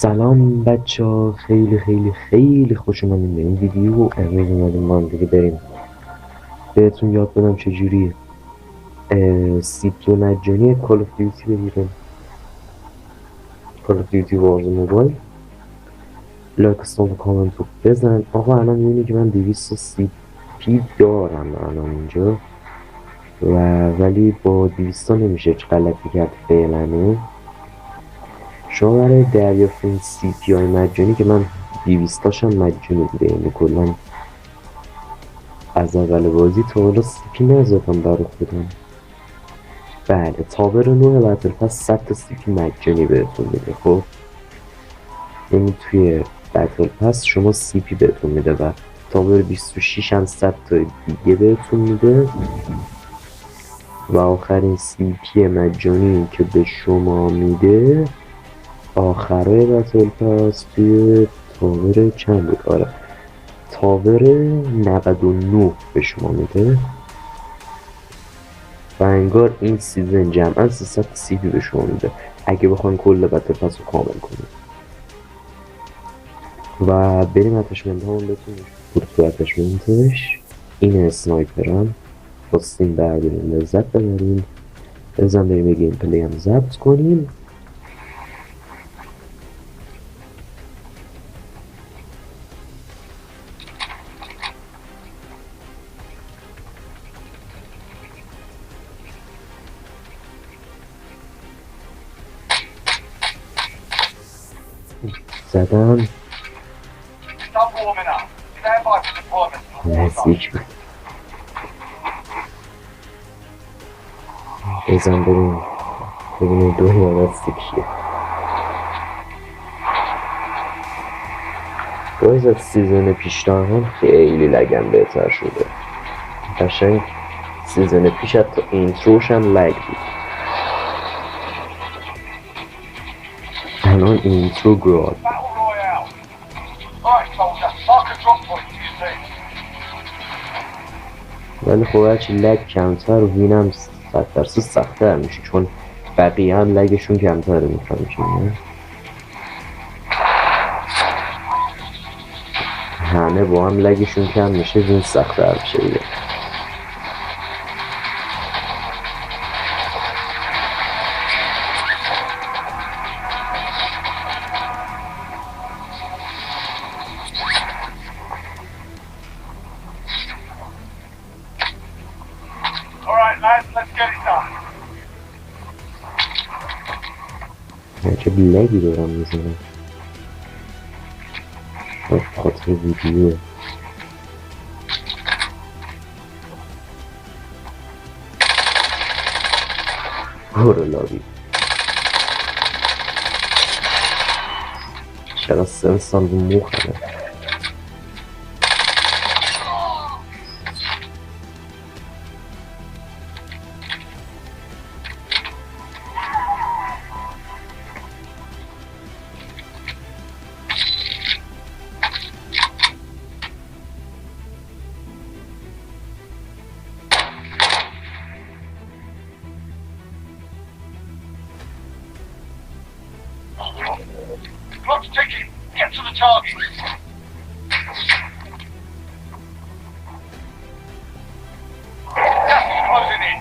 سلام بچه ها، خیلی خیلی خیلی خوش اومدین به این ویدیو. امروز اومدیم ما هم دیگه بریم بهتون یاد بدم چجوری سی پی مجانی کال اف دیوتی بگیریم. کال اف دیوتی وارز موبایل. لایک استان و کامنت رو بزن. آقا الان میبینی که من 200 سی پی دارم الان اینجا ولی با 200 نمیشه چه غلطی کرد فعلا. شما برای دریافت این سی پی های مجانی که من 200 تاشم مجانی بوده، یعنی کلا از اول بازی تا حالا سی پی نزدم برای خودم. بله، تاور 9 بتل پس 100 تا سی پی مجانی بهتون میده. خب یعنی توی بتل پس شما سی پی بهتون میده و تاور 26 هم 100 تا دیگه بهتون میده و آخرین سی پی مجانی که به شما میده آخره بتل پس توی تاور چند بود؟ آره تاور 99 به شما میده و انگار این سیزن جمعا 300 سی پی به شما میده اگه بخواین کل بتل پس رو کامل کنیم. و بریم اتشمنت همون بتونیم تو اتشمنتش این اسنایپرم خواستیم برداریم لذت ببریم. بزن بریم یه گیم پلی هم ضبط کنیم. زدم نزدیک بود. بزن بریم ببینیم دنیا دستی کیه. باید از سیزن پیشتر هم خیلی لگم بهتر شده. قشنگ سیزن پیش حتی اینتروش هم لگ بود. الان اینترو گراد ولی خب هرچی لگ کمتر و وینم 100% سخت‌تر میشه چون بقیه هم لگشون کمتر میفهم چی میگم. همه با هم لگشون کم میشه وین سخت‌تر میشه دیگه. چه لگی دارم میزنم خاطر ویدیو. برو لابی. چرا سنسان رو مخمه. Clock's ticking. Get to the target. Gas is closing in.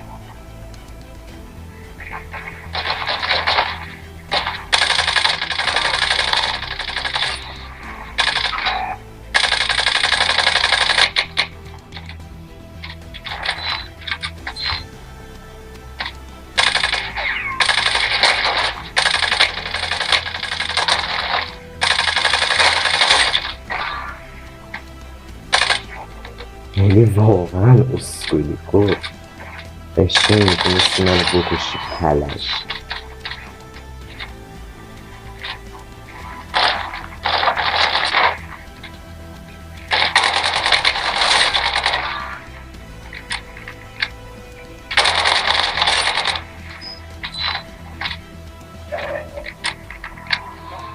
یعنی واقعا اسکولی کن قشنگ میتونستی منو بکشی پلش.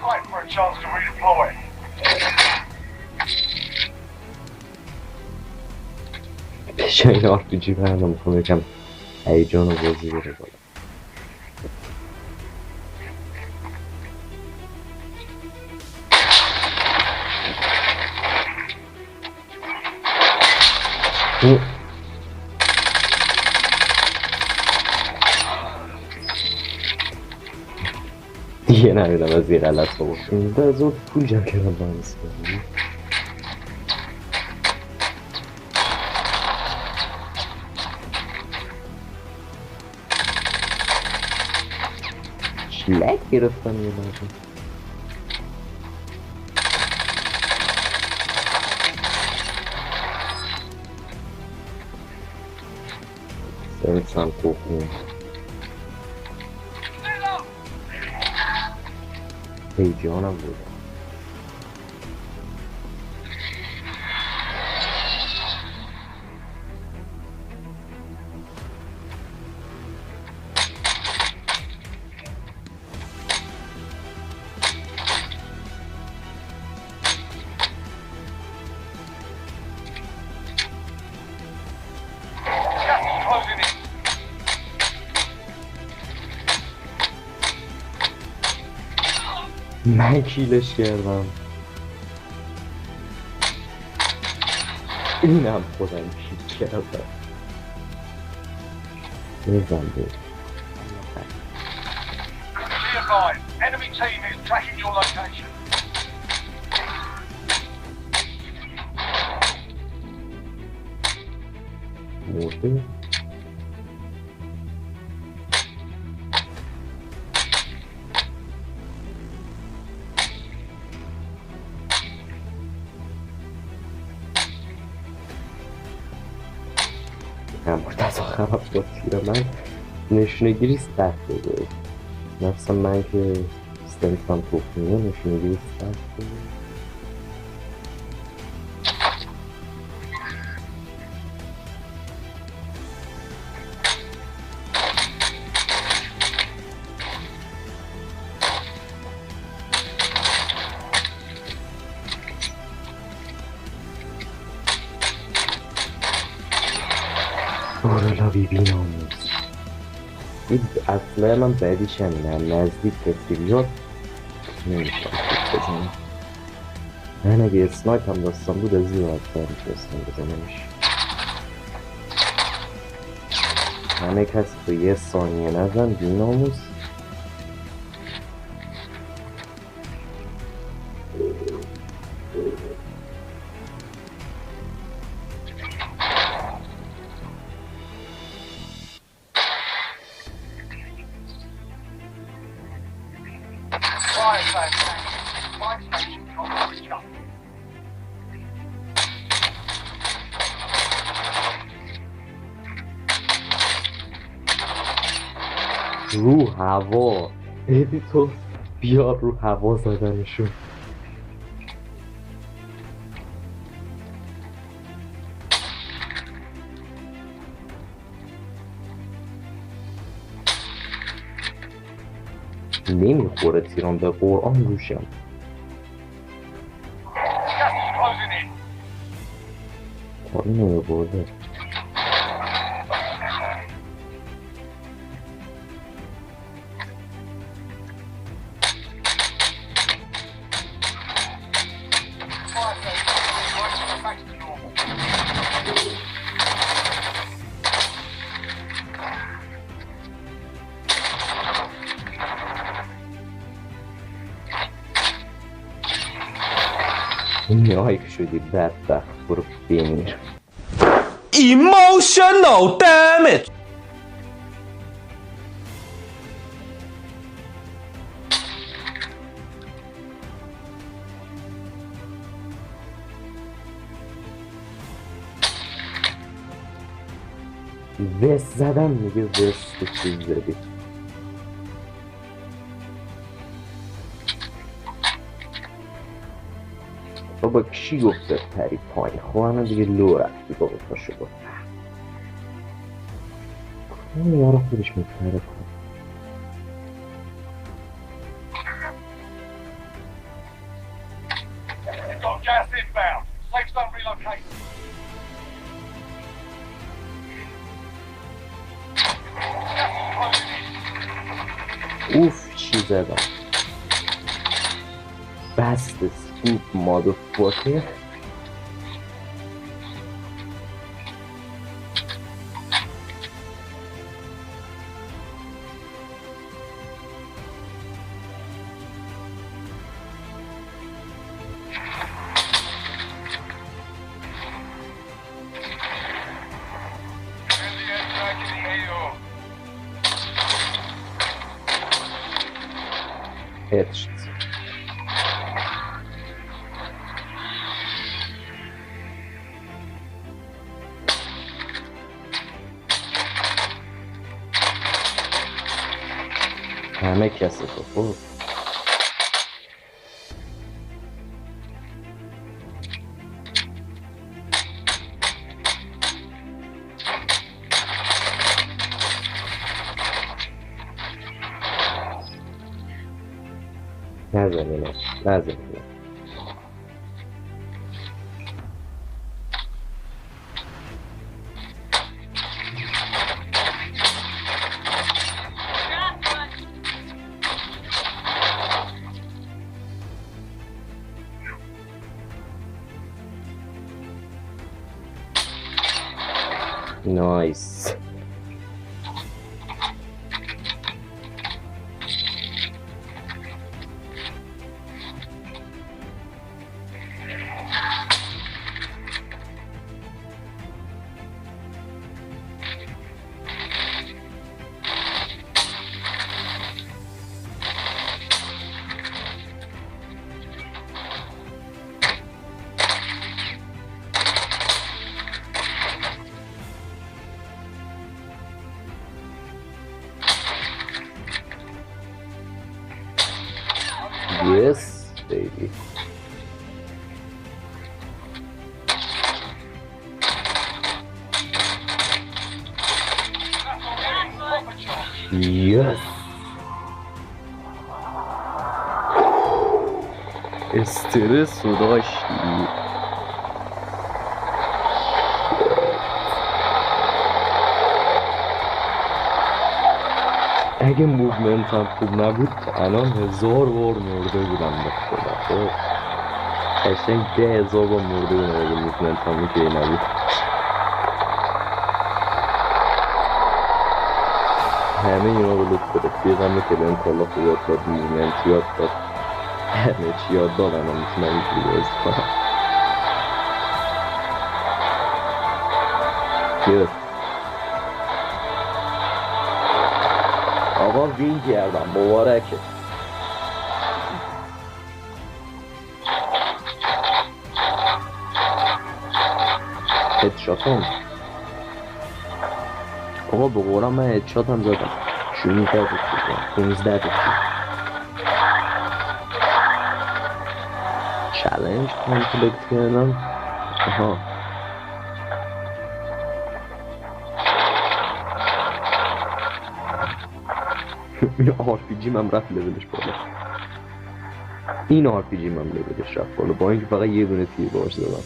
Fight for a chance to redeploy. به جای آرپیجی برنامه میخوام یکم هیجان و بازی بره بالا. دیگه نمیدونم از یه غلط رو بکنم ده زود پول جمع کردم با همین سیگاری. شلک گرفتم یه لحظه. سنسم کوکون پیجانم بودم. Gas is closing in. من کیلش کردم. اینم خودم کیل کردم. بزن بود. Be advised, enemy team is tracking your location. مرده. هم مرتضا خراب با تیر من نشونه گیری سخت بوده. مثلا من که استنسان توفیه نشونه گیری سخت بوده. اورالا بیبی ناموز این اصلا من بعدیش همینه نزدیک کسی بیاد نمیشم خوب بزنم. من اگه اسنایپ هم داستان بود از این راحت‌تر میتونستم بزنمش. همه کسی تو یه ثانیه نزن بی ناموز. Fire station. Fire station coverage up. رو هوا دیدی تو بیار رو هوا زدنشون. نمیخوره تیران به قرآن روشم. Gas is closing in. تا اینو برده Fire station. Back to normal. نیایک شدی بدبخت برو بمیر. Emotional damage. وست زدم میگه وست چیز زدی. بابا کی گفته پری پایین؟ خب الان دیگه لو رفتی بابا پاشو برو. این یارو خودش میپره کنه. Got gas inbound. Safe zone relocated. Gas is closing in. اوف چی زدم. بست سکوپ مادو فاکر. هدشت. همه کسی تو خوب. نزنیم نزنیم. نایس. Yes, baby. Yes. استرس رو داشتی. اگه موومنتم خوب نبود الان 1000 بار مرده بودم به خدا. خب قشنگ 10,000 بار مرده بودم اگه موومنتم اوکی نبود. همه اینا رو لطف بده توی غم کلن کالا خوب یاد داد، موومنت یاد داد، همه چی یاد داد. الان میتونم اینجوری بازی کنم. یه آقا وین کردم، مبارکه. هدشات هم آقا به قرآن من هدشات هم زدم. 16 تا 15 تا چالنج کامپلیت کردم. آها این RPG من رفت لولش بالا. این RPG من لولش رفت بالا با اینکه فقط یه دونه تیر باش زدم.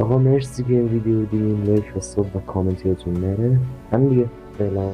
آقا مرسی که این ویدیو دیدین. لایک و ساب و کامنت یادتون نره. هم دیگه فعلا